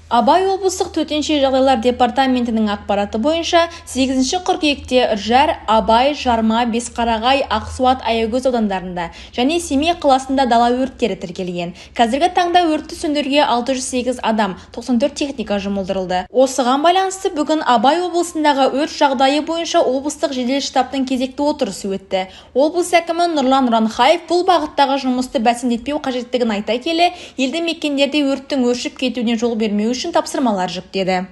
Абай облыстық төтенше жағдайлар департаментінің ақпараты бойынша 8 қыркүйекте Үржар, Абай, Жарма, Бесқарағай, Ақсуат, Аягөз аудандарында және Семей қаласында дала өрттері тіркелген. Қазіргі таңда өртті сөндіруге 608 адам, 94 техника жұмылдырылды. Осыған байланысты бүгін Абай облысындағы өрт жағдайы бойынша облыстық жедел штабтың кезекті отырысы өтті. Облыс әкімі Нұрлан Ранхаев бұл бағыттағы жұмысты бәсеңдетпеу қажеттігін айта келе, елді мекендерде өрттің өршіп кетуіне жол бермеу үшін тапсырмалар жүктеді.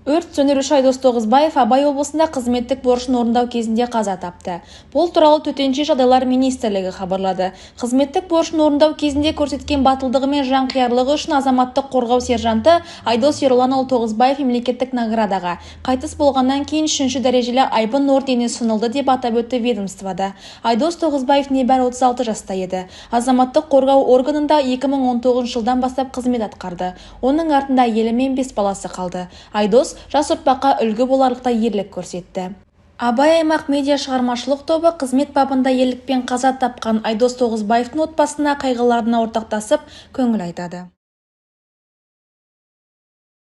Өрт сөндіруші Айдос Тоғызбаев Абай облысында қызметтік борышын орындау кезінде қаза тапты. Бұл туралы төтенше жағдайлар министрлігі хабарлады. Қызметтік борышын орындау кезінде көрсеткен батылдығы мен жанқиярлығы үшін азаматтық қорғау сержанты Айдос Ерланұлы Тоғызбаев мемлекеттік наградаға, қайтыс болғаннан кейін 3-ші дәрежелі айбын ордені ұсынылды деп атап өтті ведомствода. Айдос Тоғызбаев небәрі 36 жаста еді. Азаматтық қорғау органында 2019 жылдан бастап қызмет атқарды. Оның артында әйелі мен 5 баласы қалды. Айдос жас ұрпаққа үлгі боларлықтай ерлік көрсетті. Абай аймақ медиа шығармашылық тобы қызмет бабында ерлікпен қаза тапқан Айдос Тоғызбаевтың отбасына қайғыларына ортақтасып көңіл айтады.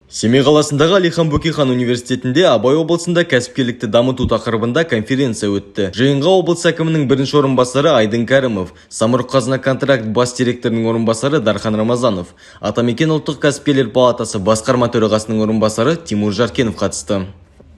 Семей қаласындағы Әлихан Бөкейхан университетінде Абай облысында кәсіпкерлікті дамыту тақырыбында конференция өтті. Жиынға облыс әкімінің бірінші орынбасары Айдын Кәрімов, Самұрық-қазына контракт бас директорының орынбасары Дархан Рамазанов, Атамекен ұлттық кәсіпкерлер палатасы басқарма төрағасының орынбасары Тимур Жаркенов қатысты.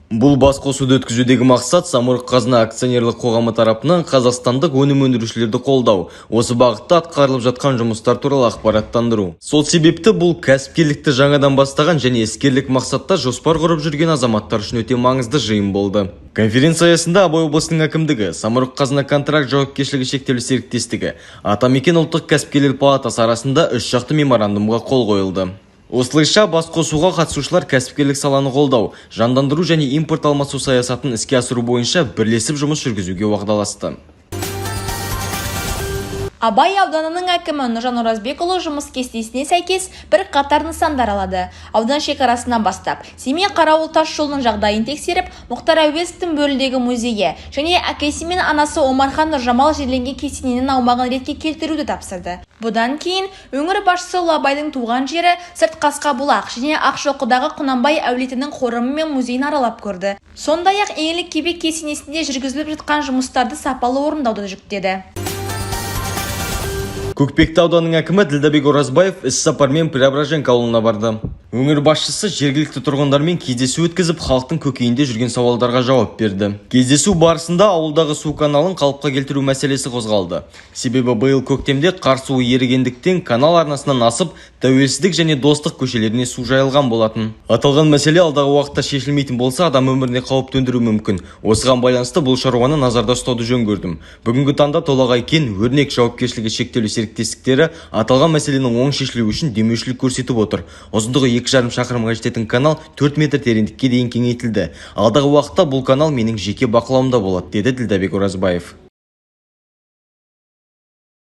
Бұл басқосуды өткізудегі мақсат Самұрық-қазына акционерлік қоғамы тарапынан қазақстандық өнім өндірушілерді қолдау, осы бағытта атқарылып жатқан жұмыстар туралы ақпараттандыру. Сол себепті бұл кәсіпкерлікті жаңадан бастаған және іскерлік мақсатта жоспар құрып жүрген азаматтар үшін өте маңызды жиын болды. Конференция аясында Абай облысының әкімдігі, Самұрық-қазына контракт жауапкершілігі шектеулі серіктестігі, Атамекен ұлттық кәсіпкерлер палатасы арасында 3 жақты меморандумға қол қойылды. Осылайша басқосуға қатысушылар кәсіпкерлік саланы қолдау, жандандыру және импорт алмасу саясатын іске асыру бойынша бірлесіп жұмыс жүргізуге уағдаласты. Абай ауданының әкімі Нұржан Оразбекұлы жұмыс кестесіне сәйкес бір қатар нысандар алады. Аудан шекарасынан бастап Семей Қарауыл тас жолының жағдайын тексеріп, Мұхтар Әуезовтің Бөрілдегі музейі және әкесі мен анасы Омархан Нұржамал жерленген кесененің аумағын ретке келтіруді тапсырды. Бұдан кейін өңір басшысы Абайдың туған жері Сырт Қасқабұлақ және Ақшоқыдағы Құнанбай әулетінің қорымы мен музейін аралап көрді. Сондай-ақ Еңлік Кебек кесенесінде жүргізіліп жатқан жұмыстарды сапалы орындауды жүктеді. Көкпекті ауданының әкімі Ділдәбек Оразбаев іс-сапармен Преображенка ауылына барды. Өңір басшысы жергілікті тұрғындармен кездесу өткізіп, халықтың көкейінде жүрген сауалдарға жауап берді. Кездесу барысында ауылдағы су каналын қалыпқа келтіру мәселесі қозғалды. Себебі биыл көктемде қар суы ерігендіктен канал арнасынан асып, Тәуелсіздік және Достық көшелеріне су жайылған болатын. Аталған мәселе алдағы уақытта шешілмейтін болса, адам өміріне қауіп төндіруі мүмкін. Осыған байланысты бұл шаруаны назарда ұстауды жөн көрдім. Бүгінгі таңда Толағай кен өрнек жауапкершілігі шектеулі серіктестіктері аталған мәселенің оң шешілуі үшін демеушілік көрсетіп отыр. Ұзындығы 2,5 шақырымға жететін канал 4 метр тереңдікке дейін кеңейтілді. Алдағы уақытта бұл канал менің жеке бақылауымда болады, деді Ділдәбек Оразбаев.